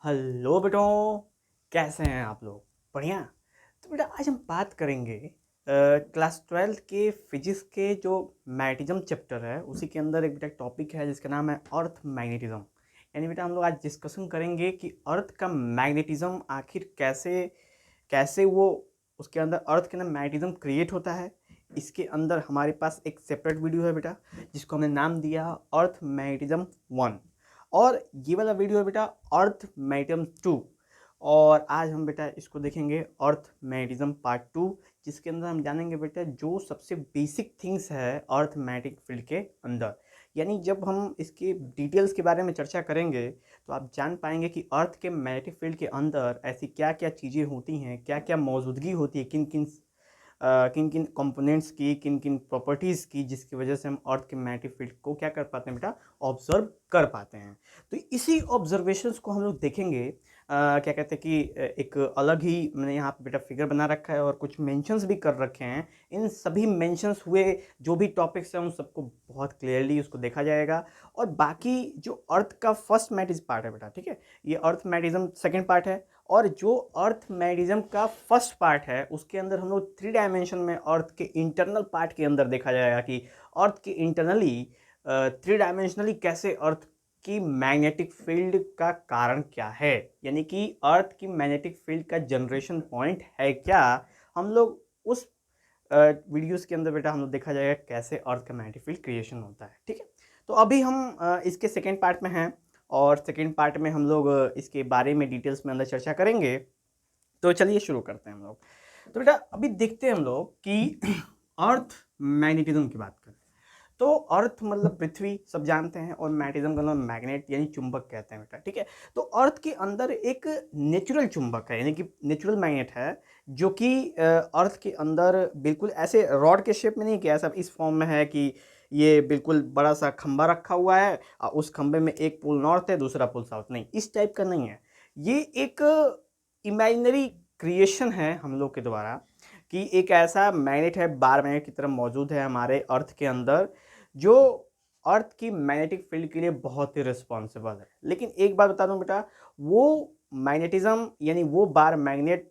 Hello बेटो, कैसे हैं आप लोग? बढ़िया। तो बेटा आज हम बात करेंगे क्लास ट्वेल्थ के फिजिक्स के जो मैग्नेटिज्म चैप्टर है उसी के अंदर एक बेटा टॉपिक है जिसका नाम है अर्थ मैग्नेटिज्म। यानी बेटा हम लोग आज डिस्कशन करेंगे कि अर्थ का मैग्नेटिज्म आखिर कैसे कैसे वो उसके अंदर अर्थ के अंदर मैग्नेटिज्म क्रिएट होता है। इसके अंदर हमारे पास एक सेपरेट वीडियो है बेटा जिसको हमने नाम दिया अर्थ मैग्नेटिज्म 1। और ये वाला वीडियो है बेटा अर्थ मैग्नेटिज्म 2। और आज हम बेटा इसको देखेंगे अर्थ मैग्नेटिज्म पार्ट 2, जिसके अंदर हम जानेंगे बेटा जो सबसे बेसिक थिंग्स है अर्थ मैग्नेटिक फील्ड के अंदर। यानी जब हम इसके डिटेल्स के बारे में चर्चा करेंगे तो आप जान पाएंगे कि अर्थ के मैग्नेटिक फील्ड के अंदर ऐसी क्या क्या चीज़ें होती हैं, क्या क्या मौजूदगी होती है, किन किन किन किन कंपोनेंट्स की, किन किन प्रॉपर्टीज़ की, जिसकी वजह से हम अर्थ के मैग्नेटिक फील्ड को क्या कर पाते हैं बेटा, ऑब्जर्व कर पाते हैं। तो इसी ऑब्जर्वेशंस को हम लोग देखेंगे। क्या कहते हैं कि एक अलग ही मैंने यहाँ पे बेटा फिगर बना रखा है और कुछ मेंशंस भी कर रखे हैं। इन सभी मेंशंस हुए जो भी टॉपिक्स हैं उन सबको बहुत क्लियरली उसको देखा जाएगा। और बाकी जो अर्थ का फर्स्ट मैग्नेटिज्म पार्ट है बेटा, ठीक है, ये अर्थ मैग्नेटिज्म सेकेंड पार्ट है। और जो अर्थ मैग्नेटिज्म का फर्स्ट पार्ट है उसके अंदर हम लोग 3 डायमेंशन में अर्थ के इंटरनल पार्ट के अंदर देखा जाएगा कि अर्थ के इंटरनली 3 डायमेंशनली कैसे अर्थ की मैग्नेटिक फील्ड का कारण क्या है, यानी कि अर्थ की मैग्नेटिक फील्ड का जनरेशन पॉइंट है क्या। हम लोग उस वीडियोस के अंदर बेटा हम लोग देखा जाएगा कैसे अर्थ का मैग्नेटिक फील्ड क्रिएशन होता है, ठीक है। तो अभी हम इसके सेकेंड पार्ट में हैं और सेकेंड पार्ट में हम लोग इसके बारे में डिटेल्स में अंदर चर्चा करेंगे। तो चलिए शुरू करते हैं हम लोग। तो बेटा अभी देखते हैं हम लोग कि अर्थ मैग्नेटिज्म की बात करें तो अर्थ मतलब पृथ्वी सब जानते हैं और मैग्नेटिज्म का मतलब मैग्नेट यानी चुंबक कहते हैं बेटा, ठीक है। तो अर्थ के अंदर एक नेचुरल चुंबक है यानी कि नेचुरल मैग्नेट है जो कि अर्थ के अंदर बिल्कुल ऐसे रॉड के शेप में नहीं कि ऐसा इस फॉर्म में है कि ये बिल्कुल बड़ा सा खंबा रखा हुआ है और उस खंबे में एक पोल नॉर्थ है दूसरा पोल साउथ, नहीं इस टाइप का नहीं है। ये एक इमेजिनरी क्रिएशन है हम लोग के द्वारा कि एक ऐसा मैग्नेट है, बार मैग्नेट की तरह मौजूद है हमारे अर्थ के अंदर जो अर्थ की मैग्नेटिक फील्ड के लिए बहुत ही रिस्पॉन्सिबल है। लेकिन एक बात बता दूं बेटा, वो मैग्नेटिज्म यानी वो बार मैग्नेट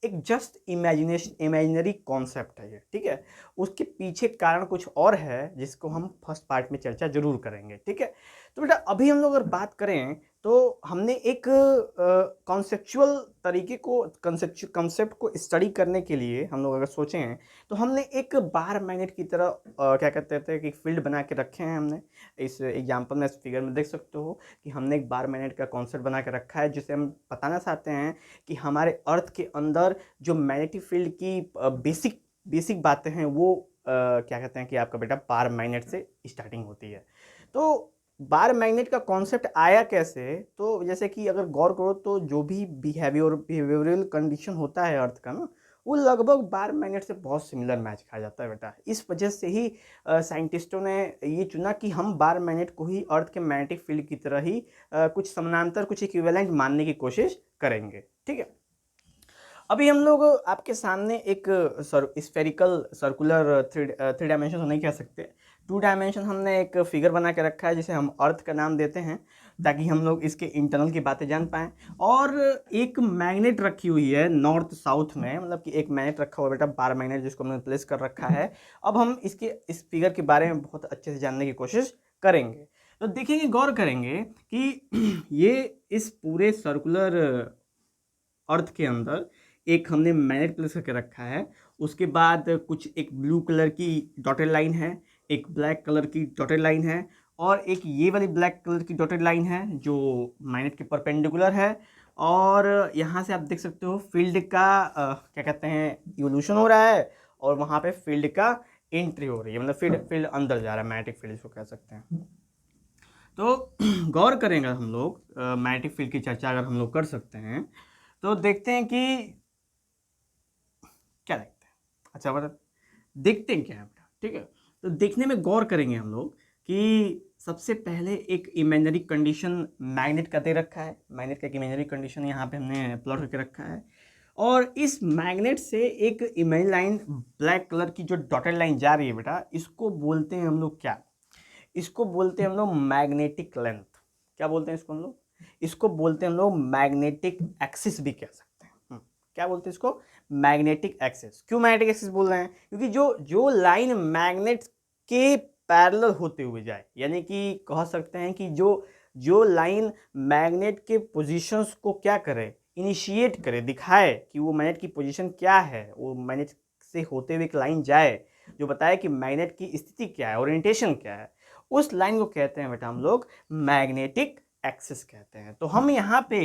एक जस्ट इमेजिनरी कॉन्सेप्ट है ये, ठीक है। उसके पीछे कारण कुछ और है जिसको हम फर्स्ट पार्ट में चर्चा जरूर करेंगे, ठीक है। तो बेटा अभी हम लोग अगर बात करें तो हमने एक कॉन्सेप्चुअल तरीके को कंसेप्ट को स्टडी करने के लिए हम लोग अगर सोचें तो हमने एक बार मैग्नेट की तरह क्या कहते थे कि फील्ड बना के रखे हैं हमने। इस एग्जांपल में इस फिगर में देख सकते हो कि हमने एक बार मैग्नेट का कॉन्सेप्ट बना के रखा है जिसे हम बताना चाहते हैं कि हमारे अर्थ के अंदर जो मैग्नेटिक फील्ड की बेसिक बेसिक बातें हैं वो क्या कहते हैं कि आपका बेटा बार मैग्नेट से स्टार्टिंग होती है। तो बार मैग्नेट का कॉन्सेप्ट आया कैसे, तो जैसे कि अगर गौर करो तो जो भी बिहेवियरल कंडीशन होता है अर्थ का ना, वो लगभग बार मैग्नेट से बहुत सिमिलर मैच खा जाता है बेटा। इस वजह से ही साइंटिस्टों ने ये चुना कि हम बार मैग्नेट को ही अर्थ के मैग्नेटिक फील्ड की तरह ही कुछ समानांतर कुछ इक्विवेलेंट मानने की कोशिश करेंगे, ठीक है। अभी हम लोग आपके सामने एक स्फेरिकल सर्कुलर थ्री डायमेंशन तो नहीं कह सकते, 2 डायमेंशन हमने एक फिगर बना के रखा है जिसे हम अर्थ का नाम देते हैं ताकि हम लोग इसके इंटरनल की बातें जान पाएँ। और एक मैग्नेट रखी हुई है नॉर्थ साउथ में, मतलब कि एक मैग्नेट रखा हुआ है बेटा बार मैग्नेट जिसको हमने प्लेस कर रखा है। अब हम इस फिगर के बारे में बहुत अच्छे से जानने की कोशिश करेंगे। तो देखेंगे, गौर करेंगे कि ये इस पूरे सर्कुलर अर्थ के अंदर एक हमने मैग्नेट प्लेस करके रखा है। उसके बाद कुछ एक ब्लू कलर की डॉटेड लाइन है, एक ब्लैक कलर की डॉटेड लाइन है और एक ये वाली ब्लैक कलर की डॉटेड लाइन है जो मैग्नेट के परपेंडिकुलर है। और यहाँ से आप देख सकते हो फील्ड का क्या कहते हैं इवोल्यूशन हो रहा है और वहाँ पे फील्ड का एंट्री हो रही है, मतलब फील्ड फील्ड अंदर जा रहा है, मैग्नेटिक फील्ड इसको कह सकते हैं। तो गौर करेंगे हम लोग मैग्नेटिक फील्ड की चर्चा अगर हम लोग कर सकते हैं तो देखते हैं कि क्या देखते हैं। अच्छा मतलब देखते हैं क्या है बेटा, ठीक है। तो देखने में गौर करेंगे हम लोग कि सबसे पहले एक इमेजिनरी कंडीशन मैग्नेट का दे रखा है, मैग्नेट का एक इमेजिनरी कंडीशन यहाँ पे हमने प्लॉट करके रखा है। और इस मैग्नेट से एक इमेज लाइन ब्लैक कलर की जो डॉटेड लाइन जा रही है बेटा, इसको बोलते हैं हम लोग क्या, इसको बोलते हैं हम लोग मैग्नेटिक लेंथ। क्या बोलते हैं इसको हम लोग, इसको बोलते हैं हम लोग मैग्नेटिक एक्सिस भी कह सकते हैं। क्या बोलते हैं इसको? Magnetic axis. क्यों मैग्नेटिक एक्सिस बोल रहे हैं? क्योंकि जो जो लाइन मैग्नेट के पैरेलल होते हुए जाए, यानी कि कह सकते हैं कि जो जो लाइन मैग्नेट के पोजीशंस को क्या करे, इनिशिएट करे, दिखाए कि वो मैग्नेट की पोजीशन क्या है, वो मैग्नेट से होते हुए एक लाइन जाए जो बताए कि मैग्नेट की स्थिति क्या है, ओरिएंटेशन क्या है, उस लाइन को कहते हैं बेटा हम लोग मैग्नेटिक एक्सिस कहते हैं। तो हम यहाँ पे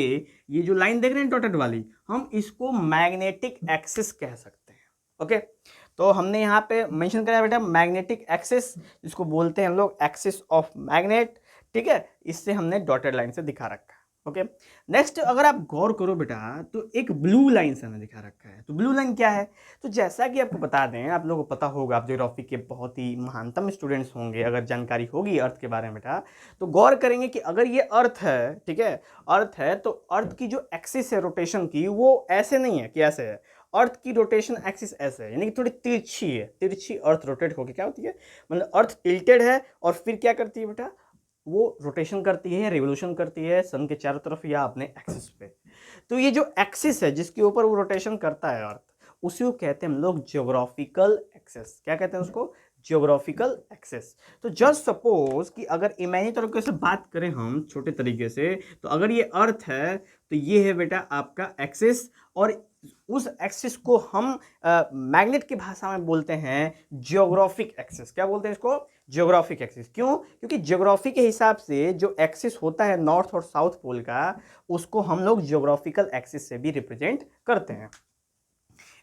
ये जो लाइन देख रहे हैं डॉटेड वाली, हम इसको मैग्नेटिक एक्सिस कह सकते हैं। ओके, तो हमने यहाँ पे मेंशन करा बेटा मैग्नेटिक एक्सिस, जिसको बोलते हैं हम लोग एक्सिस ऑफ मैग्नेट। ठीक है, इससे हमने डॉटेड लाइन से दिखा रखा है। ओके, नेक्स्ट अगर आप गौर करो बेटा तो एक ब्लू लाइन से हमें दिखा रखा है। तो ब्लू लाइन क्या है? तो जैसा कि आपको बता दें, आप लोगों को पता होगा, आप ज्योग्राफी के बहुत ही महानतम स्टूडेंट्स होंगे, अगर जानकारी होगी अर्थ के बारे में बेटा, तो गौर करेंगे कि अगर ये अर्थ है, ठीक है, अर्थ है, तो अर्थ की जो एक्सिस है रोटेशन की, वो ऐसे नहीं है कि ऐसे है। अर्थ की रोटेशन एक्सिस ऐसे है, यानी कि थोड़ी तिरछी है। तिरछी अर्थ रोटेट होकर क्या होती है, मतलब अर्थ टिल्टेड है और फिर क्या करती है बेटा, वो रोटेशन करती है, रिवोल्यूशन करती है सन के चारों तरफ या अपने एक्सिस पे। तो ये जो एक्सिस है जिसके ऊपर वो रोटेशन करता है अर्थ, उसी को कहते हैं हम लोग ज्योग्राफिकल एक्सिस। क्या कहते हैं उसको? Geographical axis. तो जस्ट सपोज कि अगर इमेजिनरी तरीके से बात करें हम छोटे तरीके से, तो अगर ये अर्थ है तो ये है बेटा आपका एक्सिस, और उस एक्सिस को हम मैग्नेट की भाषा में बोलते हैं ज्योग्राफिक एक्सिस। क्या बोलते हैं इसको? Geographic axis. क्यों? क्योंकि ज्योग्राफी के हिसाब से जो एक्सिस होता है नॉर्थ और साउथ पोल का, उसको हम लोग ज्योग्राफिकल एक्सिस से भी रिप्रेजेंट करते हैं।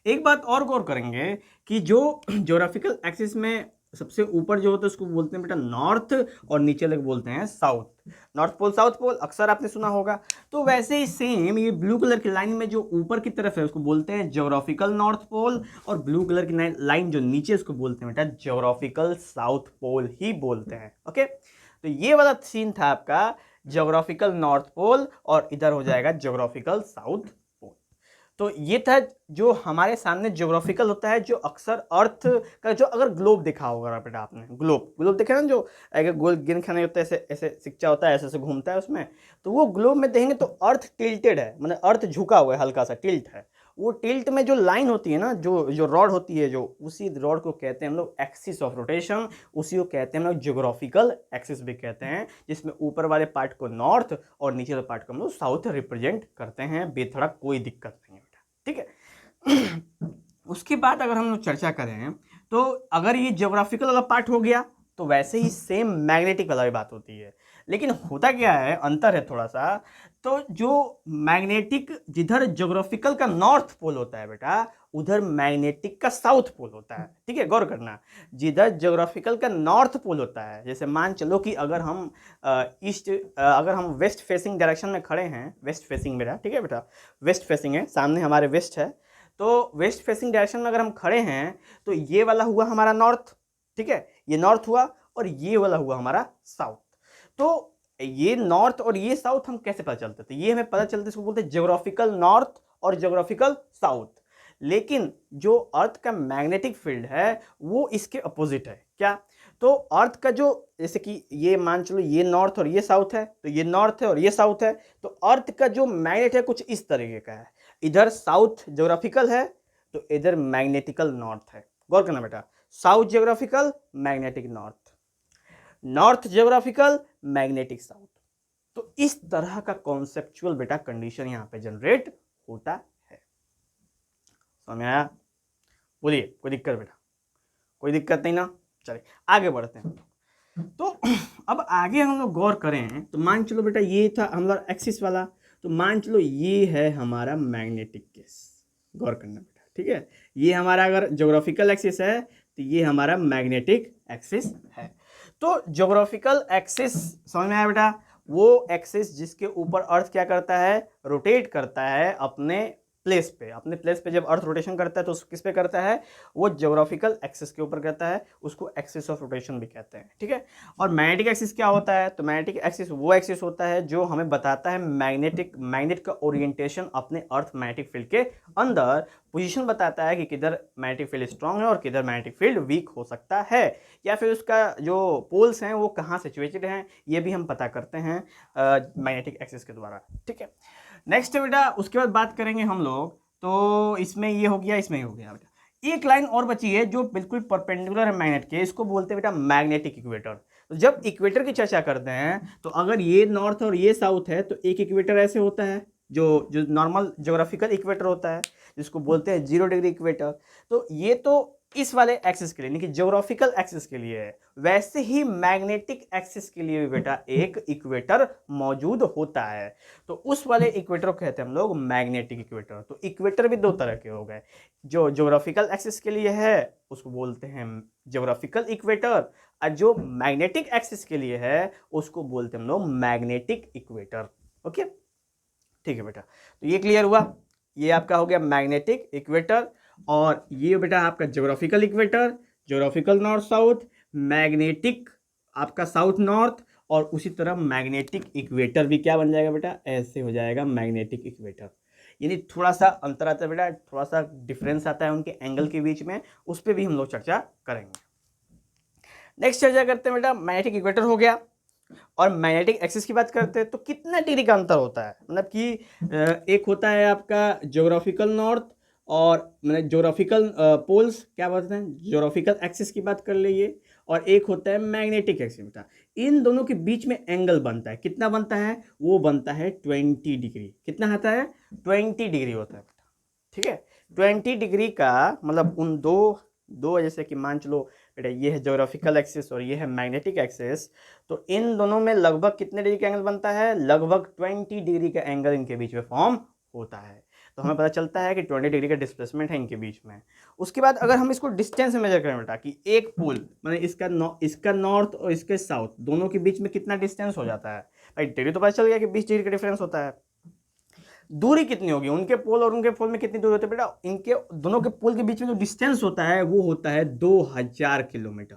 एक बात और गौर करेंगे कि जो ज्योग्राफिकल एक्सिस में सबसे ऊपर जो होता है उसको बोलते हैं बेटा नॉर्थ, और नीचे लग बोलते हैं south. North pole south pole अक्सर आपने सुना होगा। तो वैसे ही सेम ये ब्लू कलर की लाइन में जो ऊपर की तरफ है उसको बोलते हैं ज्योग्राफिकल नॉर्थ पोल, और ब्लू कलर की लाइन जो नीचे उसको बोलते हैं बेटा ज्योग्राफिकल साउथ पोल ही बोलते हैं। ओके, तो ये वाला सीन था आपका ज्योग्राफिकल नॉर्थ पोल, और इधर हो जाएगा ज्योग्राफिकल साउथ। तो ये था जो हमारे सामने ज्योग्राफिकल होता है, जो अक्सर अर्थ का जो अगर ग्लोब देखा होगा बेटा आपने, ग्लोब ग्लोब देखे ना, जो अगर गोल गिन खाने होता है, ऐसे ऐसे सिक्का होता है, ऐसे ऐसे घूमता है उसमें, तो वो ग्लोब में देखेंगे तो अर्थ टिल्टेड है, मतलब अर्थ झुका हुआ है, हल्का सा टिल्ट है। वो टिल्ट में जो लाइन होती है ना, जो जो रॉड होती है, जो उसी रॉड को कहते हैं हम लोग एक्सिस ऑफ रोटेशन, उसी को कहते हैं हम लोग ज्योग्राफिकल एक्सिस भी कहते हैं, जिसमें ऊपर वाले पार्ट को नॉर्थ और नीचे वाले पार्ट को हम लोग साउथ रिप्रेजेंट करते हैं। बेथड़ा कोई दिक्कत नहीं है बेटा, ठीक है। उसके बाद अगर हम लोग चर्चा करें तो अगर ये ज्योग्राफिकल वाला पार्ट हो गया, तो वैसे ही सेम मैग्नेटिक वाला भी बात होती है। लेकिन होता क्या है, अंतर है थोड़ा सा। तो जो मैग्नेटिक, जिधर ज्योग्राफिकल का नॉर्थ पोल होता है बेटा, उधर मैग्नेटिक का साउथ पोल होता है। ठीक है, गौर करना। जिधर ज्योग्राफिकल का नॉर्थ पोल होता है, जैसे मान चलो कि अगर हम अगर हम वेस्ट फेसिंग डायरेक्शन में खड़े हैं, वेस्ट फेसिंग मेरा, ठीक है बेटा, वेस्ट फेसिंग है, सामने हमारे वेस्ट है, तो वेस्ट फेसिंग डायरेक्शन में अगर हम खड़े हैं तो ये वाला हुआ हमारा नॉर्थ, ठीक है, ये नॉर्थ हुआ, और ये वाला हुआ हमारा साउथ। तो ये नॉर्थ और ये साउथ हम कैसे पता चलते? तो ये हमें पता चलता है, इसको बोलते हैं ज्योग्राफिकल नॉर्थ और ज्योग्राफिकल साउथ। लेकिन जो अर्थ का मैग्नेटिक फील्ड है वो इसके अपोजिट है। क्या? तो अर्थ का जो, जैसे कि ये मान चलो ये नॉर्थ और ये साउथ है, तो ये नॉर्थ है और ये साउथ है, तो अर्थ का जो मैग्नेट है कुछ इस तरीके का है। इधर साउथ ज्योग्राफिकल है तो इधर मैग्नेटिकल नॉर्थ है। गौर करना बेटा, south geographical, magnetic north, north geographical, magnetic south. तो इस तरह का कॉन्सेप्चुअल बेटा कंडीशन यहां पे जनरेट होता है। समझ में आया? बोलिए, कोई दिक्कत बेटा? कोई दिक्कत नहीं ना? चलिए आगे बढ़ते हैं। तो अब आगे हम लोग गौर करें तो मान चलो बेटा ये था हमारा एक्सिस वाला, तो मान चलो ये है हमारा मैग्नेटिक केस। गौर करना बेटा, ठीक है, ये हमारा अगर ज्योग्राफिकल एक्सिस है तो ये हमारा मैग्नेटिक एक्सिस है। तो ज्योग्राफिकल एक्सिस समझ में आया बेटा? वो एक्सिस जिसके ऊपर अर्थ क्या करता है, रोटेट करता है अपने प्लेस पे, अपने प्लेस पे जब अर्थ रोटेशन करता है तो किस पे करता है, वो ज्योग्राफिकल एक्सिस के ऊपर करता है, उसको एक्सिस ऑफ रोटेशन भी कहते हैं, ठीक है। और मैग्नेटिक एक्सिस क्या होता है, तो मैग्नेटिक एक्सिस वो एक्सिस होता है जो हमें बताता है मैग्नेट का ओरिएंटेशन अपने अर्थ मैग्नेटिक फील्ड के अंदर, पोजीशन बताता है कि किधर मैग्नेटिक फील्ड स्ट्रांग है और किधर मैग्नेटिक फील्ड वीक हो सकता है, या फिर उसका जो पोल्स हैं वो कहाँ सिचुएटेड हैं, ये भी हम पता करते हैं मैग्नेटिक एक्सिस के द्वारा, ठीक है। नेक्स्ट बेटा उसके बाद बात करेंगे हम लोग, तो इसमें ये हो गया, इसमें ये हो गया बेटा। एक लाइन और बची है जो बिल्कुल परपेंडिकुलर है मैग्नेट के, इसको बोलते हैं बेटा मैग्नेटिक इक्वेटर। तो जब इक्वेटर की चर्चा करते हैं तो अगर ये नॉर्थ और ये साउथ है तो एक इक्वेटर ऐसे होता है जो जो नॉर्मल ज्योग्राफिकल इक्वेटर होता है, जिसको बोलते हैं 0 डिग्री इक्वेटर। तो ये तो इस वाले एक्सिस के लिए यानी कि ज्योग्राफिकल एक्सिस के लिए है, वैसे ही मैग्नेटिक एक्सिस के लिए भी बेटा एक इक्वेटर मौजूद होता है, तो उस वाले इक्वेटर को कहते हैं हम लोग मैग्नेटिक इक्वेटर। तो इक्वेटर भी दो तरह के हो गए, जो ज्योग्राफिकल एक्सिस के लिए है उसको बोलते हैं ज्योग्राफिकल इक्वेटर, और जो मैग्नेटिक एक्सिस के लिए है उसको बोलते हैं हम लोग मैग्नेटिक इक्वेटर। ओके, ठीक है बेटा, तो ये क्लियर हुआ, ये आपका हो गया मैग्नेटिक इक्वेटर, और ये बेटा आपका geographical equator, geographical north south, magnetic आपका साउथ नॉर्थ, और उसी तरह मैग्नेटिक इक्वेटर भी क्या बन जाएगा बेटा, ऐसे हो जाएगा मैग्नेटिक इक्वेटर। यानी थोड़ा सा अंतर आता है बेटा, थोड़ा सा डिफरेंस आता है उनके एंगल के बीच में, उस पर भी हम लोग चर्चा करेंगे। नेक्स्ट चर्चा करते हैं बेटा, मैग्नेटिक इक्वेटर हो गया, और मैग्नेटिक एक्सिस की बात करते हैं तो कितना डिग्री का अंतर होता है, मतलब कि एक होता है आपका ज्योग्राफिकल नॉर्थ और मतलब ज्योग्राफिकल पोल्स क्या बोलते हैं, ज्योग्राफिकल एक्सिस की बात कर लीजिए, और एक होता है मैग्नेटिक एक्सिस बेटा। इन दोनों के बीच में एंगल बनता है, कितना बनता है, वो बनता है 20 डिग्री। कितना आता है, 20 डिग्री होता है बेटा, ठीक है। 20 डिग्री का मतलब उन दो दो जैसे कि मान चलो बेटा ये है ज्योग्राफिकल एक्सिस और ये है मैग्नेटिक एक्सिस, तो इन दोनों में लगभग कितने डिग्री का एंगल बनता है, लगभग 20 डिग्री का एंगल इनके बीच में फॉर्म होता है। तो हमें पता चलता है कि 20 डिग्री का डिस्प्लेसमेंट है इनके बीच में। उसके बाद अगर हम इसको डिस्टेंस में मेजर करें बेटा कि एक पोल मतलब इसका नॉर्थ और इसके साउथ दोनों के बीच में कितना डिस्टेंस हो जाता है, भाई डिग्री तो पता चल गया कि 20 डिग्री का डिफरेंस होता है। दूरी कितनी होगी, उनके पोल और उनके पोल में कितनी दूरी होती है बेटा, इनके दोनों के पोल के बीच में जो डिस्टेंस होता है वो होता है 2000 किलोमीटर।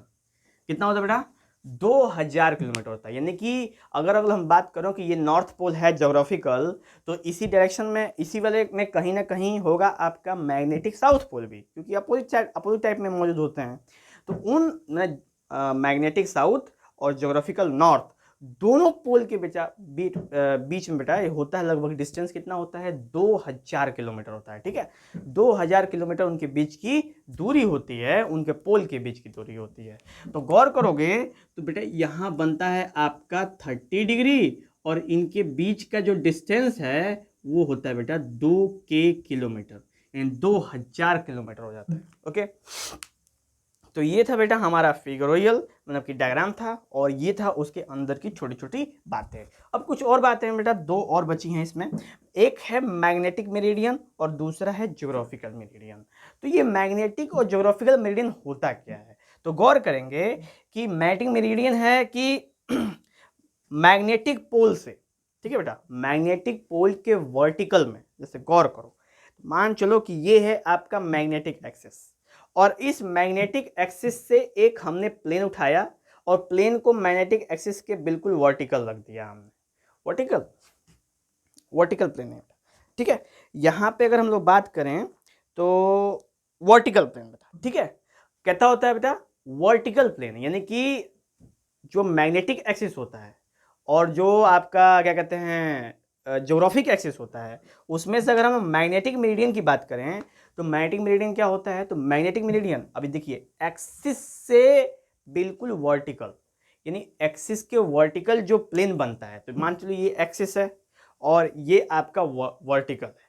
कितना होता है बेटा, 2000 किलोमीटर होता है। यानी कि अगर हम बात करें कि ये नॉर्थ पोल है ज्योग्राफिकल, तो इसी डायरेक्शन में इसी वाले में कहीं ना कहीं होगा आपका मैग्नेटिक साउथ पोल भी, क्योंकि अपोजिट टाइप में मौजूद होते हैं। तो उन मैग्नेटिक साउथ और ज्योग्राफिकल नॉर्थ दोनों पोल के बीच में बेटा ये होता है लगभग डिस्टेंस कितना होता है, 2000 किलोमीटर होता है, ठीक है। 2000 किलोमीटर उनके बीच की दूरी होती है, उनके पोल के बीच की दूरी होती है। तो गौर करोगे तो बेटा यहाँ बनता है आपका 30 डिग्री, और इनके बीच का जो डिस्टेंस है वो होता है बेटा 2K किलोमीटर, यानी 2000 किलोमीटर हो जाता है। ओके, तो ये था बेटा हमारा फिगरोइयल मतलब कि डायग्राम था, और ये था उसके अंदर की छोटी छोटी बातें। अब कुछ और बातें बेटा दो और बची हैं इसमें, एक है मैग्नेटिक मेरिडियन और दूसरा है ज्योग्राफिकल मेरिडियन। तो ये मैग्नेटिक और ज्योग्राफिकल मेरिडियन होता क्या है, तो गौर करेंगे कि मैग्नेटिक मेरिडियन है कि मैग्नेटिक पोल से, ठीक है बेटा, मैग्नेटिक पोल के वर्टिकल में, जैसे गौर करो मान चलो कि ये है आपका मैग्नेटिक एक्सिस, और इस मैग्नेटिक एक्सिस से एक हमने प्लेन उठाया और प्लेन को मैग्नेटिक एक्सिस के बिल्कुल वर्टिकल रख दिया हमने, वर्टिकल प्लेन है, ठीक है। यहाँ पे अगर हम लोग बात करें तो वर्टिकल प्लेन बेटा, ठीक है, कहता होता है बेटा वर्टिकल प्लेन, यानी कि जो मैग्नेटिक एक्सिस होता है और जो आपका क्या कहते हैं ज्योग्राफिक एक्सिस होता है, उसमें से अगर हम मैग्नेटिक मेरिडियन की बात करें तो मैग्नेटिक मेरिडियन क्या होता है, तो मैग्नेटिक मेरिडियन अभी देखिए एक्सिस से बिल्कुल वर्टिकल, यानी एक्सिस के वर्टिकल जो प्लेन बनता है, तो मान चलो ये एक्सिस है और ये आपका वर्टिकल है,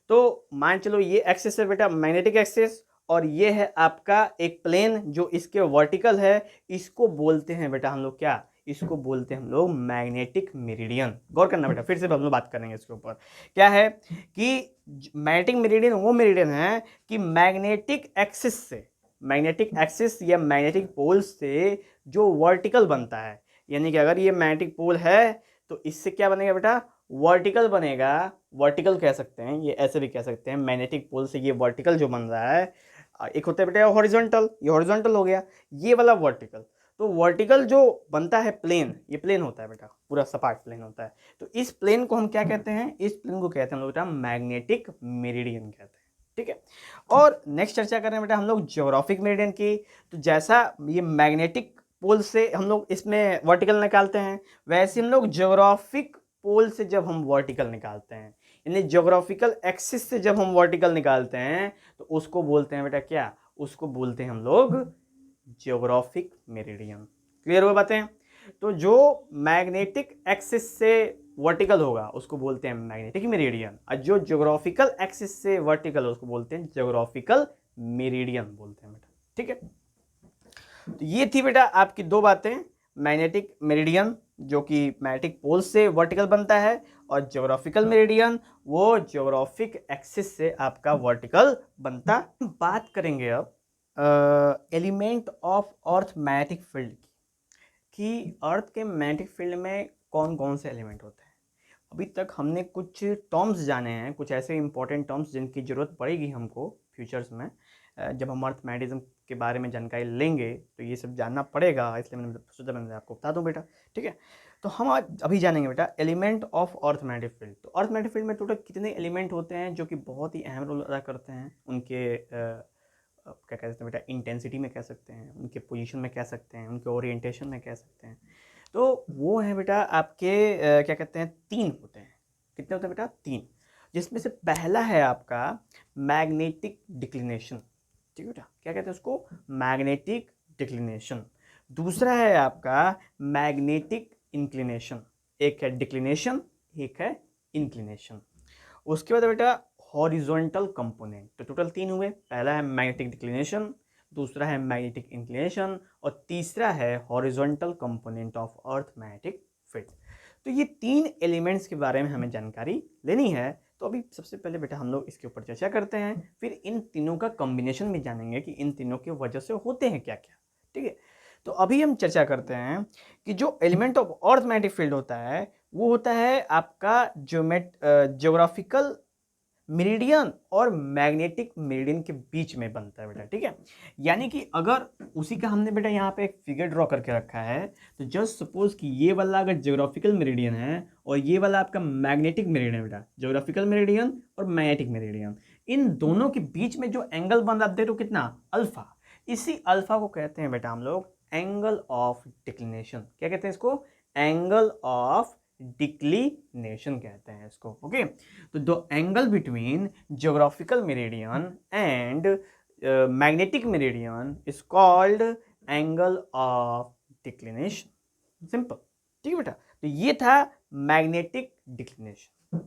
तो मान चलो ये एक्सिस है बेटा मैग्नेटिक एक्सिस, और ये है आपका एक प्लेन जो इसके वर्टिकल है, इसको बोलते हैं बेटा हम लोग क्या, इसको बोलते हैं हम लोग मैग्नेटिक मेरिडियन। गौर करना बेटा, फिर से हम लोग बात करेंगे इसके ऊपर, क्या है कि मैग्नेटिक मेरिडियन वो मेरिडियन है कि मैग्नेटिक एक्सिस या मैग्नेटिक पोल से जो वर्टिकल बनता है, यानी कि अगर ये मैग्नेटिक पोल है तो इससे क्या बनेगा बेटा, वर्टिकल बनेगा, वर्टिकल कह सकते हैं, ये ऐसे भी कह सकते हैं, मैग्नेटिक पोल से ये वर्टिकल जो बन रहा है, एक होता है बेटा हॉरिजॉन्टल, ये हॉरिजॉन्टल हो गया, ये वाला वर्टिकल। तो वर्टिकल जो बनता है प्लेन, ये प्लेन होता है बेटा, पूरा सपाट प्लेन होता है। तो इस प्लेन को हम क्या कहते हैं, इस प्लेन को कहते हैं हम लोग बेटा मैग्नेटिक मेरिडियन कहते हैं, ठीक है। और नेक्स्ट चर्चा कर रहे हैं बेटा हम लोग ज्योग्राफिक मेरिडियन की। तो जैसा ये मैग्नेटिक पोल से हम लोग इसमें वर्टिकल निकालते हैं, वैसे हम लोग ज्योग्राफिक पोल से जब हम वर्टिकल निकालते हैं, यानी ज्योग्राफिकल एक्सिस से जब हम वर्टिकल निकालते हैं, तो उसको बोलते हैं बेटा क्या, उसको बोलते हैं हम लोग ज्योग्राफिक मेरिडियन। क्लियर हुआ बातें? तो जो मैग्नेटिक एक्सिस से वर्टिकल होगा उसको बोलते हैं मैग्नेटिक मेरिडियन, और जो ज्योग्राफिकल एक्सिस से वर्टिकल उसको बोलते हैं ज्योग्राफिकल मेरिडियन बोलते हैं बेटा, ठीक है। तो ये थी बेटा आपकी दो बातें, मैग्नेटिक मेरिडियन जो कि मैग्नेटिक पोल से वर्टिकल बनता है, और ज्योग्राफिकल मेरिडियन वो ज्योग्राफिक एक्सिस से आपका वर्टिकल बनता। बात करेंगे अब element of earth magnetic field कि अर्थ के मैग्नेटिक फील्ड में कौन कौन से एलिमेंट होते हैं। अभी तक हमने कुछ टर्म्स जाने हैं, कुछ ऐसे इंपॉर्टेंट टर्म्स जिनकी ज़रूरत पड़ेगी हमको फ्यूचर्स में, जब हम अर्थ मैग्नेटिज्म के बारे में जानकारी लेंगे तो ये सब जानना पड़ेगा, इसलिए मैंने सोचा मैंने आपको बता दूं बेटा, ठीक है। तो हम आज अभी जानेंगे बेटा element of earth magnetic field. तो अर्थ मैग्नेटिक फील्ड में टोटल कितने एलिमेंट होते हैं जो कि बहुत ही अहम रोल अदा करते हैं, उनके क्या कहते हैं बेटा इंटेंसिटी में कह सकते हैं, उनके पोजीशन में कह सकते हैं, उनके ओरिएंटेशन में कह सकते हैं। तो वो है बेटा आपके क्या कहते हैं, तीन होते हैं। कितने होते हैं बेटा? तीन, जिसमें से पहला है आपका मैग्नेटिक डिक्लिनेशन, ठीक है बेटा, क्या कहते हैं उसको, मैग्नेटिक डिक्लिनेशन। दूसरा है आपका मैग्नेटिक इंक्लिनेशन, एक है डिक्लिनेशन, एक है इंक्लिनेशन। उसके बाद बेटा हॉरिजॉन्टल कंपोनेंट। तो टोटल तीन हुए, पहला है मैग्नेटिक डिक्लिनेशन, दूसरा है मैग्नेटिक इंक्लिनेशन, और तीसरा है horizontal component of earth magnetic field. तो ये तीन एलिमेंट्स के बारे में हमें जानकारी लेनी है। तो अभी सबसे पहले बेटा हम लोग इसके ऊपर चर्चा करते हैं, फिर इन तीनों का कॉम्बिनेशन भी जानेंगे कि इन तीनों की वजह से होते हैं क्या क्या, ठीक है। तो अभी हम चर्चा करते हैं कि जो element of earth magnetic field होता है वो होता है आपका ज्योग्राफिकल मेरिडियन और मैग्नेटिक मेरिडियन के बीच में बनता है बेटा, ठीक है। यानी कि अगर उसी का हमने बेटा यहाँ पे एक फिगर ड्रॉ करके रखा है, तो जस्ट सपोज कि ये वाला अगर ज्योग्राफिकल मेरिडियन है और ये वाला आपका मैग्नेटिक मेरिडियन बेटा, ज्योग्राफिकल मेरिडियन और मैग्नेटिक मेरिडियन, इन दोनों के बीच में जो एंगल बन रहा है देखो कितना, अल्फा। इसी अल्फा को कहते हैं बेटा हम लोग एंगल ऑफ डिक्लिनेशन। क्या कहते हैं इसको? एंगल ऑफ डिक्लिनेशन कहते हैं इसको, ओके। तो the angle between geographical meridian and magnetic meridian is called angle of declination, simple, ठीक है बेटा। तो ये था मैग्नेटिक डिक्लिनेशन।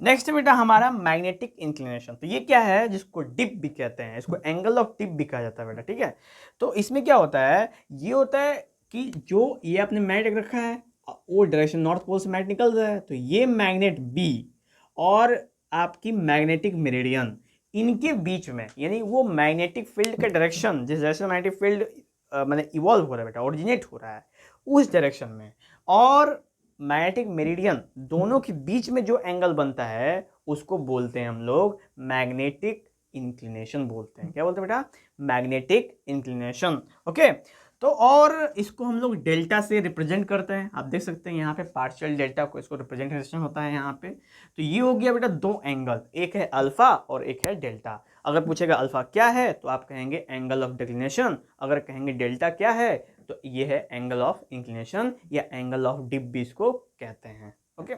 नेक्स्ट बेटा हमारा मैग्नेटिक इंक्लिनेशन। तो ये क्या है, जिसको डिप भी कहते हैं, इसको एंगल ऑफ डिप भी कहा जाता है बेटा, ठीक है। तो इसमें क्या होता है, ये होता है कि जो ये आपने मैग्नेट रखा है वो डायरेक्शन नॉर्थ पोल से मैग्नेट निकल रहा है, तो ये मैग्नेट बी और आपकी मैग्नेटिक मेरिडियन, इनके बीच में, यानी वो मैग्नेटिक फील्ड का डायरेक्शन, जिस डायरेक्शन मैग्नेटिक फील्ड मैंने इवॉल्व हो रहा है बेटा, ओरिजिनेट हो रहा है उस डायरेक्शन में, और मैग्नेटिक मेरिडियन दोनों के बीच में जो एंगल बनता है उसको बोलते हैं हम लोग मैग्नेटिक इंक्लिनेशन बोलते हैं। क्या बोलते हैं बेटा? Magnetic inclination, okay. तो और इसको हम लोग डेल्टा से रिप्रेजेंट करते हैं, आप देख सकते हैं यहाँ पे पार्शियल डेल्टा को इसको रिप्रेजेंटेशन होता है यहाँ पे। तो ये हो गया बेटा दो एंगल, एक है अल्फा और एक है डेल्टा। अगर पूछेगा अल्फा क्या है तो आप कहेंगे एंगल ऑफ डिक्लिनेशन, अगर कहेंगे डेल्टा क्या है तो ये है एंगल ऑफ इंक्लिनेशन या एंगल ऑफ डिप भी इसको कहते हैं, ओके।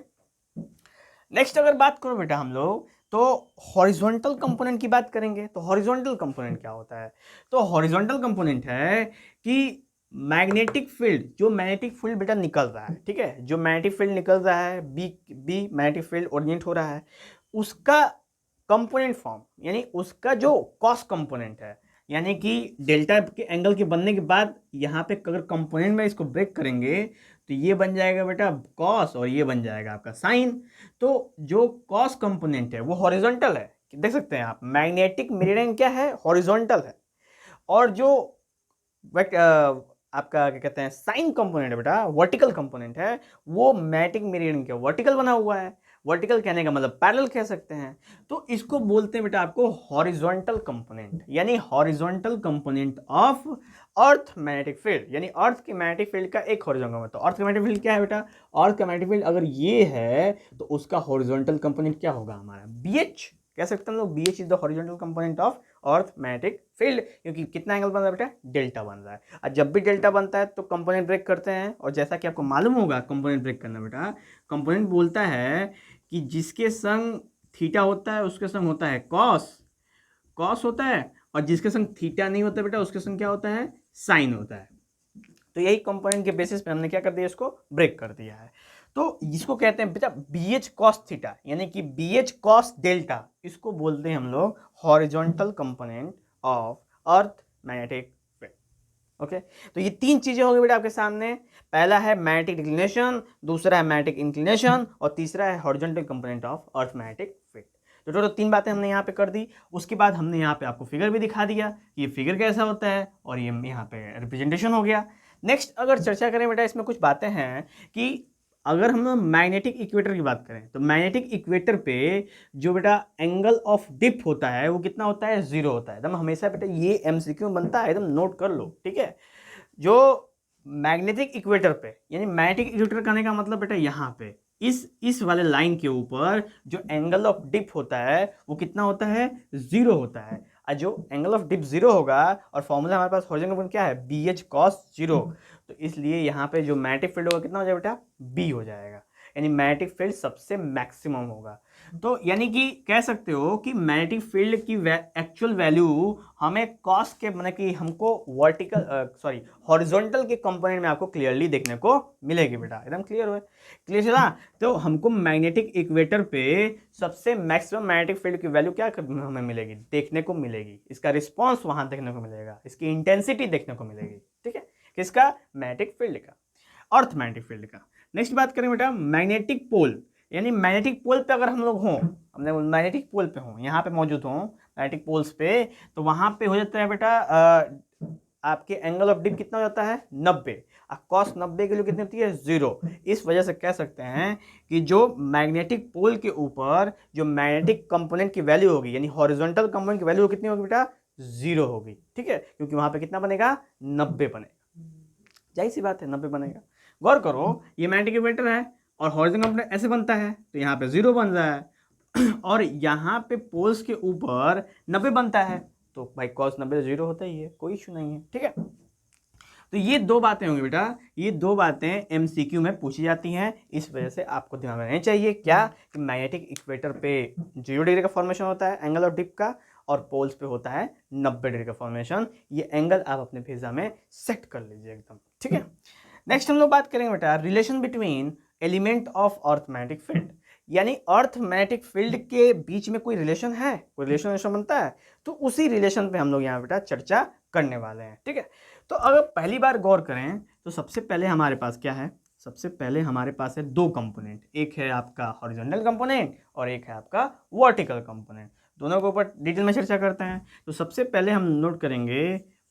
नेक्स्ट अगर बात करो बेटा हम लोग तो हॉरिजॉन्टल कंपोनेंट की बात करेंगे। तो हॉरिजॉन्टल कंपोनेंट क्या होता है? तो हॉरिजॉन्टल कंपोनेंट है कि मैग्नेटिक फील्ड, जो मैग्नेटिक फील्ड बेटा निकल रहा है, ठीक है, जो मैग्नेटिक फील्ड निकल रहा है, बी मैग्नेटिक फील्ड ओरिजिनेट हो रहा है, उसका कंपोनेंट फॉर्म, यानी उसका जो कॉस कंपोनेंट है, यानी कि डेल्टा के एंगल के बनने के बाद यहाँ पे अगर कंपोनेंट में इसको ब्रेक करेंगे तो ये बन जाएगा बेटा कॉस और ये बन जाएगा आपका साइन। तो जो कॉस कंपोनेंट है वो हॉरिजॉन्टल है, देख सकते हैं आप, मैग्नेटिक मेरिडियन क्या है, हॉरिजॉन्टल है। और जो आपका क्या कहते हैं साइन कंपोनेंट है बेटा, वर्टिकल कंपोनेंट है, वो मैग्नेटिक मेरिडियन के वर्टिकल बना हुआ है। वर्टिकल कहने का मतलब पैरेलल कह सकते हैं। तो इसको बोलते हैं बेटा आपको हॉरिजॉन्टल कंपोनेंट, यानी horizontal component of earth magnetic field, यानी अर्थ के मैग्नेटिक फील्ड का एक हॉरिजॉन्टल कंपोनेंट। तो अर्थ का मैग्नेटिक फील्ड क्या है बेटा, अर्थ का मैग्नेटिक फील्ड अगर ये है तो उसका हॉरिजॉन्टल कंपोनेंट क्या होगा हमारा, BH कह सकते हैं हम लोग। BH is the horizontal component of earth magnetic field, क्योंकि कितना एंगल बन रहा है बेटा, डेल्टा बन रहा है। और जब भी डेल्टा बनता है तो कंपोनेंट ब्रेक करते हैं, और जैसा कि आपको मालूम होगा कंपोनेंट ब्रेक करना बेटा, कंपोनेंट बोलता है कि जिसके संग थीटा होता है उसके संग होता है कॉस, कॉस होता है, और जिसके संग थीटा नहीं होता बेटा उसके संग क्या होता है, साइन होता है। तो यही कंपोनेंट के बेसिस पे हमने क्या कर दिया, इसको ब्रेक कर दिया है। तो इसको कहते हैं बेटा BH cos थीटा, यानी कि BH cos डेल्टा, इसको बोलते हैं हम लोग horizontal component of earth magnetic field. Okay, तो ये तीन चीजें होंगी बेटा आपके सामने। पहला है मैग्नेटिक डिक्लिनेशन, दूसरा है मैग्नेटिक इंक्लिनेशन, और तीसरा है horizontal component of earth magnetic field. तो टोटल तीन बातें हमने यहाँ पे कर दी। उसके बाद हमने यहाँ पे आपको फिगर भी दिखा दिया कि ये फिगर कैसा होता है, और ये यहाँ पे रिप्रेजेंटेशन हो गया। नेक्स्ट अगर चर्चा करें बेटा, इसमें कुछ बातें हैं कि अगर हम मैग्नेटिक इक्वेटर की बात करें तो मैग्नेटिक इक्वेटर पे जो बेटा एंगल ऑफ डिप होता है वो कितना होता है, 0 होता है। एकदम हमेशा बेटा ये MCQ में बनता है, एकदम नोट कर लो, ठीक है। जो मैग्नेटिक इक्वेटर पे, यानी मैग्नेटिक इक्वेटर करने का मतलब बेटा यहाँ पे इस वाले लाइन के ऊपर जो एंगल ऑफ डिप होता है वो कितना होता है, 0 होता है। और जो एंगल ऑफ डिप 0 होगा, और फॉर्मूला हमारे पास हॉरिजॉन्टल कंपोनेंट क्या है, BH cos 0, तो इसलिए यहाँ पे जो मैग्नेटिक फील्ड होगा कितना हो जाएगा बेटा, B हो जाएगा, यानी मैग्नेटिक फील्ड सबसे मैक्सिमम होगा। तो यानी कि कह सकते हो कि मैग्नेटिक फील्ड की एक्चुअल वैल्यू हमें कॉस के मतलब कि हमको वर्टिकल हॉरिजॉन्टल के कंपोनेंट में आपको क्लियरली देखने को मिलेगी बेटा। एकदम क्लियर हुआ, क्लियर चला। तो हमको मैग्नेटिक इक्वेटर पे सबसे मैक्सिमम मैग्नेटिक फील्ड की वैल्यू क्या हमें मिलेगी, देखने को मिलेगी। इसका रिस्पॉन्स वहां देखने को मिलेगा, इसकी इंटेंसिटी देखने को मिलेगी, ठीक है। किसका, मैग्नेटिक फील्ड का, अर्थ मैग्नेटिक फील्ड का। नेक्स्ट बात करें बेटा मैग्नेटिक पोल, यानी मैग्नेटिक पोल पे अगर हम लोग हों, हमने मैग्नेटिक पोल पे हों, यहाँ पे मौजूद हों मैग्नेटिक पोल्स पे, तो वहाँ पे हो जाता है बेटा आपके एंगल ऑफ डिप कितना हो जाता है, 90। कॉस 90 की वैल्यू कितनी होती है, 0। इस वजह से कह सकते हैं कि जो मैग्नेटिक पोल के ऊपर जो मैग्नेटिक कंपोनेंट की वैल्यू होगी, यानी हॉरिजॉन्टल कंपोनेंट की वैल्यू कितनी होगी बेटा, 0 होगी, ठीक है। क्योंकि वहाँ पे कितना बनेगा, 90 बनेगा, जाहिर सी बात है 90 बनेगा। गौर करो ये मैग्नेटिक इक्वेटर है और हॉरिजॉन्टल कंपोनेंट ऐसे बनता है, तो यहाँ पे 0 बन रहा है और यहाँ पे पोल्स के ऊपर 90 बनता है, तो भाई कॉस 90 तो 0 होता ही है, कोई इशू नहीं है, ठीक है। तो ये दो बातें होंगी बेटा, ये दो बातें MCQ में पूछी जाती हैं, इस वजह से आपको दिमाग में रहनी चाहिए क्या, कि मैग्नेटिक इक्वेटर पे 0 डिग्री का फॉर्मेशन होता है एंगल ऑफ डिप का, और पोल्स पे होता है 90 डिग्री का फॉर्मेशन। ये एंगल आप अपने वीजा में सेट कर लीजिए एकदम, ठीक है। नेक्स्ट हम लोग बात करेंगे बेटा relation between element of earth magnetic field, यानी अर्थ मैग्नेटिक फील्ड के बीच में कोई रिलेशन है, कोई रिलेशन बनता है, तो उसी रिलेशन पे हम लोग यहाँ बेटा चर्चा करने वाले हैं, ठीक है। तो अगर पहली बार गौर करें तो सबसे पहले हमारे पास क्या है, सबसे पहले हमारे पास है दो कंपोनेंट, एक है आपका हॉरिजॉन्टल कंपोनेंट और एक है आपका वर्टिकल कंपोनेंट। दोनों के ऊपर डिटेल में चर्चा करते हैं। तो सबसे पहले हम नोट करेंगे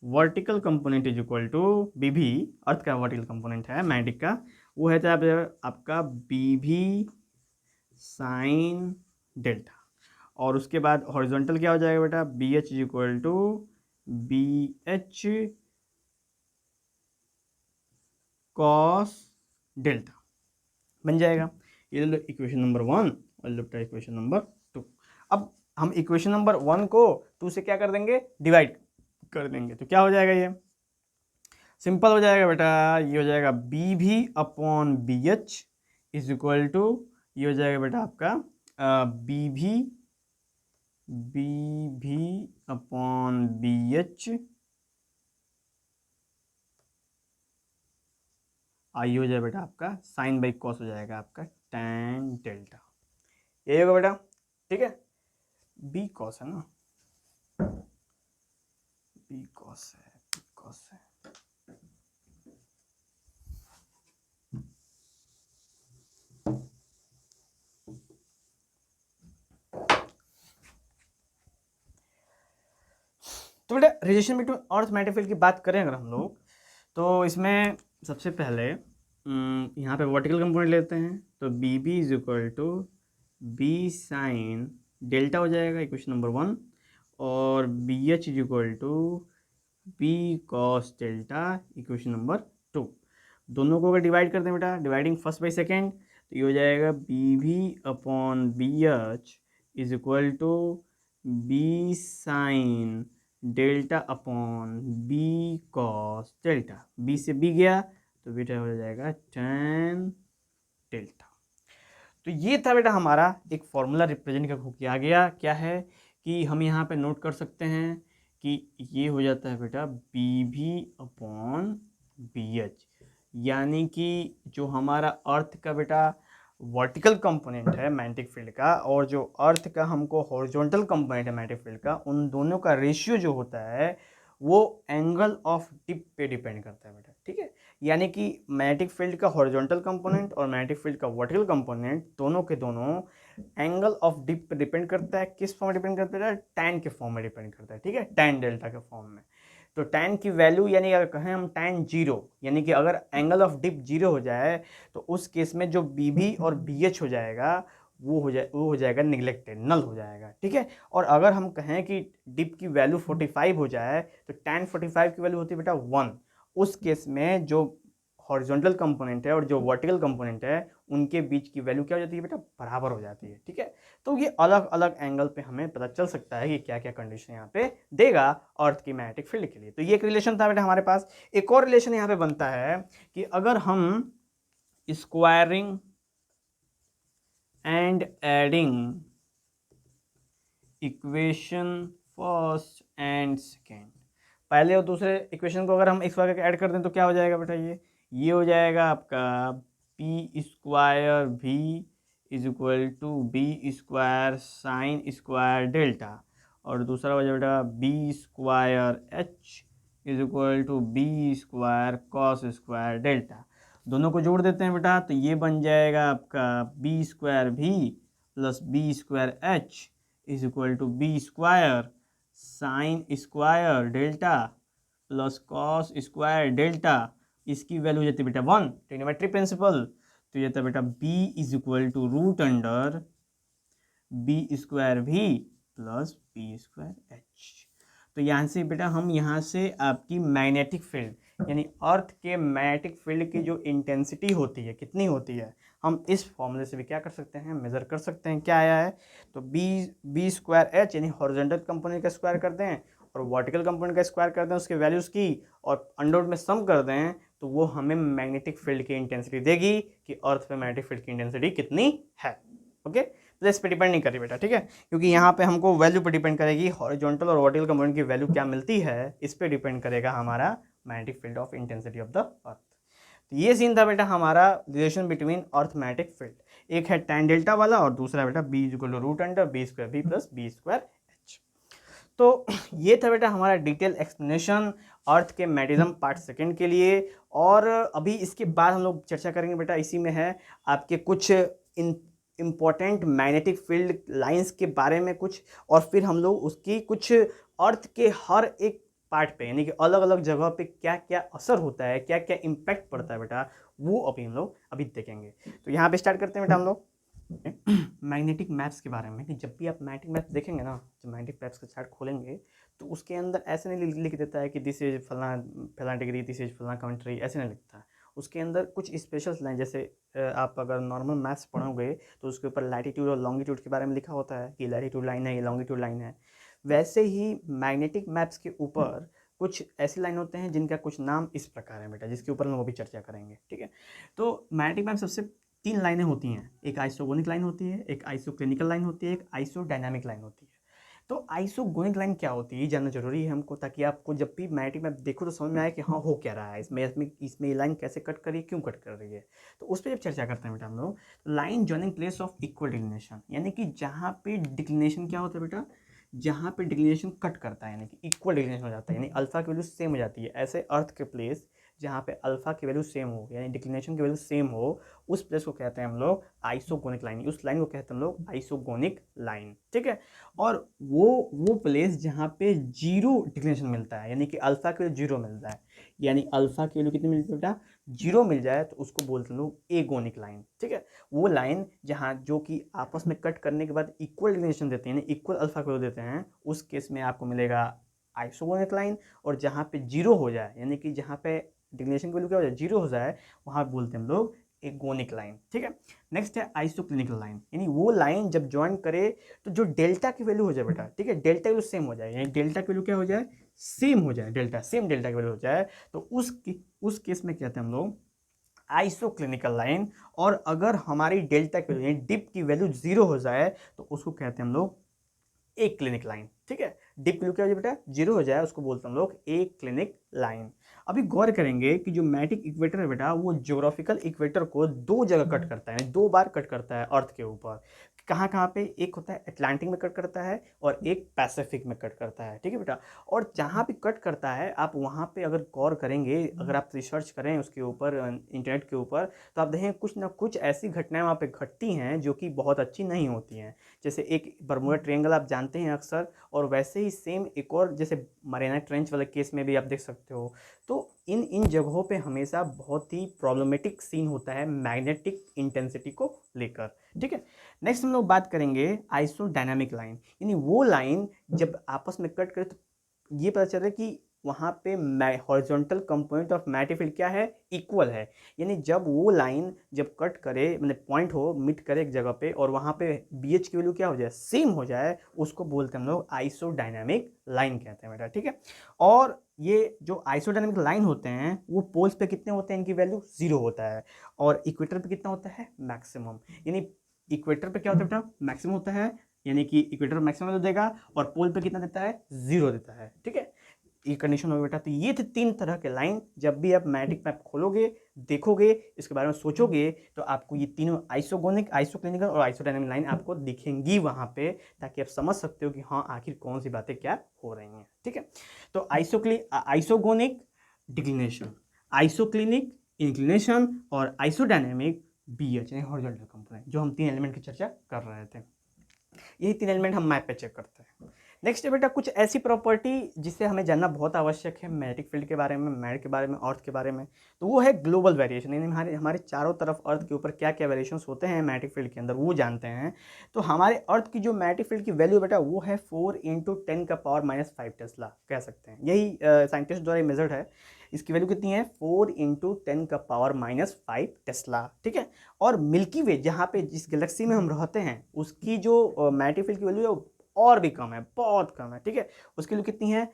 vertical component is equal to BV, earth का वर्टिकल कंपोनेंट है मैग्नेटिक का, वो है आपका BV साइन डेल्टा, और उसके बाद हॉरिजॉन्टल क्या हो जाएगा बेटा, BH is equal to BH cos delta बन जाएगा। ये लो इक्वेशन नंबर 1 और लो इक्वेशन नंबर 2। अब हम इक्वेशन नंबर 1 को 2 से क्या कर देंगे, डिवाइड कर देंगे, तो क्या हो जाएगा, ये सिंपल हो जाएगा बेटा, ये हो जाएगा BV upon BH is equal to, ये हो जाएगा बेटा आपका BV अपॉन BH, आई हो जाए बेटा आपका साइन बाई कॉस हो जाएगा आपका tan डेल्टा, यही होगा बेटा, ठीक है। B कॉस है ना, B कॉस है, B कॉस है। तो बेटा relation between earth magnetic field की बात करें अगर हम लोग, तो इसमें सबसे पहले यहाँ पे वर्टिकल कंपोनेंट लेते हैं, तो BB is equal to B sine delta हो जाएगा इक्वेशन नंबर 1, और B H is equal to B cos delta equation number 2। दोनों को अगर डिवाइड कर दें बेटा, डिवाइडिंग फर्स्ट बाई सेकेंड, तो ये हो जाएगा B V upon B H is equal to B sine delta upon B cos delta. B से बी गया तो बेटा हो जाएगा tan डेल्टा। तो ये था बेटा हमारा एक फॉर्मूला रिप्रेजेंट किया गया। क्या है कि हम यहाँ पे नोट कर सकते हैं कि ये हो जाता है बेटा B V upon B H, यानी कि जो हमारा अर्थ का बेटा वर्टिकल कंपोनेंट है मैग्नेटिक फील्ड का, और जो अर्थ का हमको हॉरिजॉन्टल कंपोनेंट है मैग्नेटिक फील्ड का, उन दोनों का रेशियो जो होता है वो एंगल ऑफ डिप पे डिपेंड करता है बेटा। ठीक है, यानी कि मैग्नेटिक फील्ड का हॉरिजॉन्टल कंपोनेंट और मैग्नेटिक फील्ड का वर्टिकल कंपोनेंट दोनों के दोनों एंगल ऑफ डिप पे डिपेंड करता है। किस फॉर्म में डिपेंड करता है? टैन के फॉर्म में डिपेंड करता है। ठीक है, टैन डेल्टा के फॉर्म में। तो टैन की वैल्यू, यानी अगर कहें हम टैन जीरो, यानी कि अगर एंगल ऑफ डिप जीरो हो जाए तो उस केस में जो बी भी और बी एच हो जाएगा वो हो जाएगा निगलेक्टेड, नल हो जाएगा। ठीक है, और अगर हम कहें कि डिप की वैल्यू 45 हो जाए तो टैन 45 की वैल्यू होती है बेटा 1। उस केस में जो हॉरिजॉन्टल कंपोनेंट है और जो वर्टिकल कंपोनेंट है उनके बीच की वैल्यू क्या हो जाती है बेटा? बराबर हो जाती है। ठीक है, तो ये अलग अलग एंगल पे हमें पता चल सकता है कि क्या क्या कंडीशन यहाँ पे देगा अर्थ की मैग्नेटिक फील्ड के लिए। तो ये एक रिलेशन था बेटा हमारे पास। एक और रिलेशन यहाँ पे बनता है कि अगर हम squaring and adding equation first and second, पहले और दूसरे इक्वेशन को अगर हम इस बार ऐड कर दें तो क्या हो जाएगा बेटा? ये हो जाएगा आपका P square V is equal to B square sine square delta, और दूसरा हो जाएगा B square H is equal to B square cos square delta. दोनों को जोड़ देते हैं बेटा, तो ये बन जाएगा आपका B square V plus B square H is equal to B square sine square delta plus cos square delta. इसकी वैल्यू हो जाती है बेटा 1, ट्रिग्नोमेट्री प्रिंसिपल। तो ये था बेटा b is equal to root under B square V plus B square H. तो यहाँ से बेटा हम यहाँ से आपकी मैग्नेटिक फील्ड यानी अर्थ के मैग्नेटिक फील्ड की जो इंटेंसिटी होती है कितनी होती है, हम इस फॉर्मूले से भी क्या कर सकते हैं? मेज़र कर सकते हैं। क्या आया है? तो बी स्क्वायर एच यानी हॉरिजॉन्टल कंपोनेंट का स्क्वायर कर दें और वर्टिकल कंपोनेंट का स्क्वायर कर दें उसके वैल्यूज़ की, और अंडर में सम कर दें, तो वो हमें मैग्नेटिक फील्ड की इंटेंसिटी देगी कि अर्थ पे मैग्नेटिक फील्ड की इंटेंसिटी कितनी है। ओके, प्लेस पे डिपेंड नहीं करी बेटा। ठीक है, क्योंकि यहाँ पे हमको वैल्यू पे डिपेंड करेगी, हॉरिजॉन्टल और वर्टिकल कंपोनेंट की वैल्यू क्या मिलती है इस पे डिपेंड करेगा हमारा magnetic field of intensity of the earth. तो ये सीन था बेटा हमारा relation between earth magnetic field. एक है टैन डेल्टा वाला और दूसरा बेटा B is equal to root under B square B plus B square H. तो ये था बेटा हमारा डिटेल एक्सप्लेनेशन अर्थ के मैग्नेटिज्म पार्ट सेकंड के लिए। और अभी इसके बाद हम लोग चर्चा करेंगे बेटा, इसी में है आपके कुछ इम्पोर्टेंट मैग्नेटिक फील्ड लाइंस के बारे में कुछ, और फिर हम लोग उसकी कुछ अर्थ के हर एक पार्ट पे यानी कि अलग अलग जगह पे क्या क्या असर होता है, क्या क्या इम्पैक्ट पड़ता है बेटा, वो अभी हम लोग अभी देखेंगे। तो यहाँ पे स्टार्ट करते हैं बेटा हम लोग मैग्नेटिक मैप्स के बारे में। कि जब भी आप मैग्नेटिक मैप्स देखेंगे ना, जब मैग्नेटिक मैप्स का चार्ट खोलेंगे तो उसके अंदर ऐसे नहीं लिख देता है कि दिस इज फलाना डिग्री, दिस इज फलाना कंट्री, ऐसे नहीं लिखता है। उसके अंदर कुछ स्पेशल लाइन, जैसे आप अगर नॉर्मल मैथ्स पढ़ोगे तो उसके ऊपर लैटिट्यूड और लॉन्गिट्यूड के बारे में लिखा होता है कि लैटिट्यूड लाइन है, ये लॉन्गिट्यूड लाइन है। वैसे ही मैग्नेटिक मैप्स के ऊपर कुछ ऐसी लाइन होते हैं जिनका कुछ नाम इस प्रकार है बेटा, जिसके ऊपर हम वो भी चर्चा करेंगे। ठीक है, तो मैग्नेटिक मैप सबसे 3 लाइनें होती हैं। एक आइसोगोनिक लाइन होती है, एक आइसोक्लिनिकल लाइन होती है, एक आइसोडायनामिक लाइन होती है। तो आइसोगोनिक लाइन क्या होती है जानना जरूरी है हमको, ताकि आपको जब भी मैग्नेटिक मैप देखो तो समझ में आए कि हाँ हो क्या रहा है इसमें ये लाइन कैसे कट कर रही है, क्यों कट कर रही है। तो उस पर जब चर्चा करते हैं बेटा हम लोग, line joining place of equal declination, यानी कि जहाँ पे डिक्लिनेशन क्या होता है बेटा, जहाँ पे डिक्लिनेशन कट करता है यानी कि इक्वल डिक्लिनेशन हो जाता है, यानी अल्फा की वैल्यू सेम हो जाती है। ऐसे अर्थ के प्लेस जहाँ पे अल्फा की वैल्यू सेम हो यानी डिक्लिनेशन की वैल्यू सेम हो, उस प्लेस को कहते हैं हम लोग आइसोगोनिक लाइन। उस लाइन को कहते हैं हम लोग आइसोगोनिक लाइन। ठीक है, और वो प्लेस जहाँ पे जीरो डिक्लिनेशन मिलता है यानी कि अल्फा के जीरो मिलता है, यानी अल्फा की वैल्यू कितनी मिल जाए बेटा, 0 मिल जाए, तो उसको बोलते हैं लोग एगोनिक लाइन। ठीक है, वो लाइन जहाँ जो कि आपस में कट करने के बाद इक्वल डिग्रेडेशन देते हैं, इक्वल अल्फा को देते हैं, उस केस में आपको मिलेगा आइसोगोनिक लाइन। और जहाँ पे 0 हो जाए, यानी कि जहाँ पे डिग्रेडेशन की वैल्यू क्या हो जाए, 0 हो जाए, वहाँ बोलते हैं हम लोग एगोनिक लाइन। ठीक है, नेक्स्ट है आइसोक्लिनिकल लाइन, यानी वो लाइन जब ज्वाइन करे तो जो डेल्टा की वैल्यू हो जाए बेटा, ठीक है, डेल्टा की वैल्यू सेम हो जाए, यानी डेल्टा की वैल्यू क्या हो जाए, सेम हो जाए, डेल्टा सेम डेल्टा की वैल्यू हो जाए, तो उस केस में कहते हैं हम लोग आइसोक्लिनिकल लाइन। और अगर हमारी डेल्टा की वैल्यू डिप की वैल्यू 0 हो जाए तो उसको कहते हैं हम लोग एक क्लिनिक लाइन। ठीक है, डिप की वैल्यू क्या हो जाए बेटा, 0 हो जाए, उसको बोलते हैं हम लोग एक क्लिनिक लाइन। अभी गौर करेंगे कि जो मैटिक इक्वेटर है बेटा, वो ज्योग्राफिकल इक्वेटर को दो जगह कट करता है, दो बार कट करता है अर्थ के ऊपर। कहाँ कहाँ पे, एक होता है अटलांटिक में कट करता है और एक पैसिफिक में कट करता है। ठीक है बेटा, और जहाँ भी कट करता है आप वहाँ पे अगर गौर करेंगे, अगर आप रिसर्च करें उसके ऊपर इंटरनेट के ऊपर, तो आप देखें कुछ ना कुछ ऐसी घटनाएं वहाँ पे घटती हैं जो कि बहुत अच्छी नहीं होती हैं। जैसे एक बर्मुडा ट्रायंगल आप जानते हैं अक्सर, और वैसे ही सेम एक और जैसे मरीना ट्रेंच वाले केस में भी आप देख सकते हो। तो इन इन जगहों पे हमेशा बहुत ही प्रॉब्लमेटिक सीन होता है मैग्नेटिक इंटेंसिटी को लेकर। ठीक है, नेक्स्ट हम लोग बात करेंगे आइसोडायनामिक लाइन, यानी वो लाइन जब आपस में कट करे तो ये पता चल रहा है कि वहाँ पे horizontal component of magnetic field क्या है, इक्वल है। यानी जब वो लाइन जब कट करे, मतलब पॉइंट हो, मिट करे एक जगह पे, और वहाँ पे बी एच की वैल्यू क्या हो जाए, सेम हो जाए, उसको बोलते हैं हम लोग आइसोडायनामिक लाइन कहते हैं बेटा। ठीक है, और ये जो आइसोडायनामिक लाइन होते हैं वो पोल्स पे कितने होते हैं, इनकी वैल्यू 0 होता है, और इक्वेटर पे कितना होता है, मैक्सिमम। यानी इक्वेटर पे क्या होता है बेटा, मैक्सिमम होता है, यानी कि इक्वेटर मैक्सिमम वैल्यू देगा, और पोल पे कितना देता है, 0 देता है। ठीक है, ये कंडीशन होगी बेटा। तो ये थे तीन तरह के लाइन, जब भी आप मैग्नेटिक मैप खोलोगे, देखोगे, इसके बारे में सोचोगे, तो आपको ये तीनों आइसोगोनिक, आइसोक्लिनिकल और आइसोडायनामिक लाइन आपको दिखेंगी वहां पे, ताकि आप समझ सकते हो कि हाँ आखिर कौन सी बातें क्या हो रही हैं। ठीक है, तो आइसोगोनिक डिक्लिनेशन, आइसोक्लिनिक इंक्लिनेशन, और आइसोडायनेमिक बी एच यानी हॉरिजॉन्टल कंपोनेंट, जो हम तीन एलिमेंट की चर्चा कर रहे थे, यही तीन एलिमेंट हम मैप पे चेक करते हैं। नेक्स्ट है बेटा कुछ ऐसी प्रॉपर्टी जिसे हमें जानना बहुत आवश्यक है मैग्नेटिक फील्ड के बारे में, मैग्नेट के बारे में, अर्थ के बारे में। तो वो है ग्लोबल वेरिएशन, यानी हमारे हमारे चारों तरफ अर्थ के ऊपर क्या क्या वेरिएशंस होते हैं मैग्नेटिक फील्ड के अंदर, वो जानते हैं। तो हमारे अर्थ की जो मैग्नेटिक फील्ड की वैल्यू बेटा, वो है 4 × 10⁻⁵ टेस्ला, कह सकते हैं। यही साइंटिस्ट द्वारा मेजर्ड है। इसकी वैल्यू कितनी है, 4 × 10⁻⁵ टेस्ला। ठीक है, और मिल्की वे जहाँ पे जिस गैलेक्सी में हम रहते हैं, उसकी जो मैग्नेटिक फील्ड की वैल्यू है और भी कम है, बहुत कम है। ठीक है, उसकी वैल्यू कितनी है,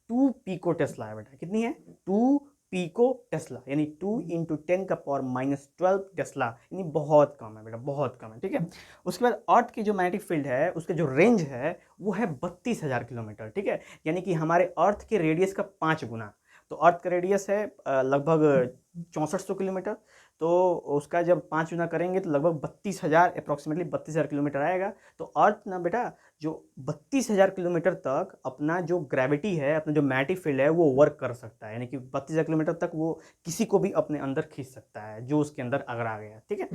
2 पिको टेस्ला है बेटा। कितनी है, 2 पिको टेस्ला, यानी 2 × 10⁻12 टेस्ला, यानी बहुत कम है बेटा, बहुत कम है। ठीक है, उसके बाद अर्थ की जो मैग्नेटिक फील्ड है, उसके जो रेंज है वो है 32,000 किलोमीटर। ठीक है, यानी कि हमारे अर्थ के रेडियस का 5 गुना। तो अर्थ का रेडियस है लगभग 6400 किलोमीटर, तो उसका जब 5 गुना करेंगे तो लगभग 32,000, अप्रॉक्सीमेटली 32,000 किलोमीटर आएगा। तो अर्थ ना बेटा जो 32,000 किलोमीटर तक अपना जो ग्रेविटी है, अपना जो मैग्नेटिक फील्ड है, वो वर्क कर सकता है, यानी कि 32,000 किलोमीटर तक वो किसी को भी अपने अंदर खींच सकता है जो उसके अंदर अगर आ गया। ठीक है,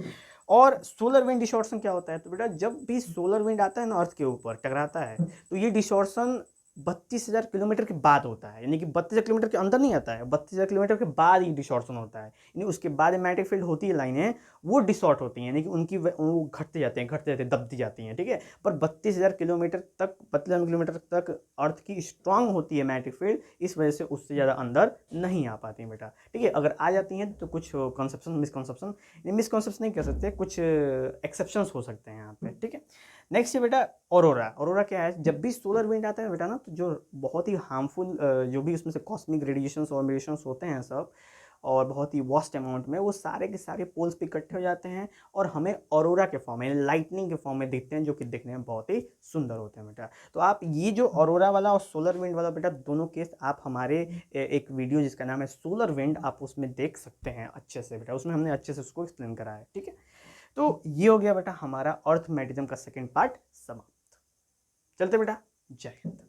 और सोलर विंड डिस्टॉर्शन क्या होता है, तो बेटा जब भी सोलर विंड आता है ना अर्थ के ऊपर टकराता है, तो ये डिस्टॉर्शन 32,000 किलोमीटर के बाद होता है, यानी कि 32,000 किलोमीटर के अंदर नहीं आता है, 32,000 किलोमीटर के बाद ही डिस्टॉर्शन होता है। यानी उसके बाद मैग्नेटिक फील्ड होती है लाइनें, वो डिस्टॉर्ट होती हैं, यानी कि उनकी वो घटते जाते हैं, दबती जाती हैं। ठीक है, पर 32,000 किलोमीटर तक, 32,000 किलोमीटर तक अर्थ की स्ट्रांग होती है मैग्नेटिक फील्ड, इस वजह से उससे ज़्यादा अंदर नहीं आ पाती हैं बेटा। ठीक है, अगर आ जाती हैं तो कुछ मिसकॉन्सेप्शन नहीं कह सकते, कुछ एक्सेप्शंस हो सकते हैं यहाँ पे। ठीक है, नेक्स्ट है बेटा ऑरोरा। ऑरोरा क्या है, जब भी सोलर विंड आता है बेटा ना, तो जो बहुत ही हार्मफुल जो भी उसमें से कॉस्मिक रेडिएशंस और रेडिएशंस होते हैं सब, और बहुत ही वास्ट अमाउंट में, वो सारे के सारे पोल्स पे इकट्ठे हो जाते हैं और हमें ऑरोरा के फॉर्म में, लाइटनिंग के फॉर्म में दिखते हैं, जो कि दिखने में बहुत ही सुंदर होते हैं बेटा। तो आप ये जो ऑरोरा वाला और सोलर विंड वाला बेटा, दोनों केस आप हमारे एक वीडियो जिसका नाम है सोलर विंड, आप उसमें देख सकते हैं अच्छे से बेटा, उसमें हमने अच्छे से उसको एक्सप्लेन करा है। ठीक है, तो ये हो गया बेटा हमारा अर्थ मैग्नेटिज्म का सेकेंड पार्ट समाप्त। चलते बेटा, जय हिंद।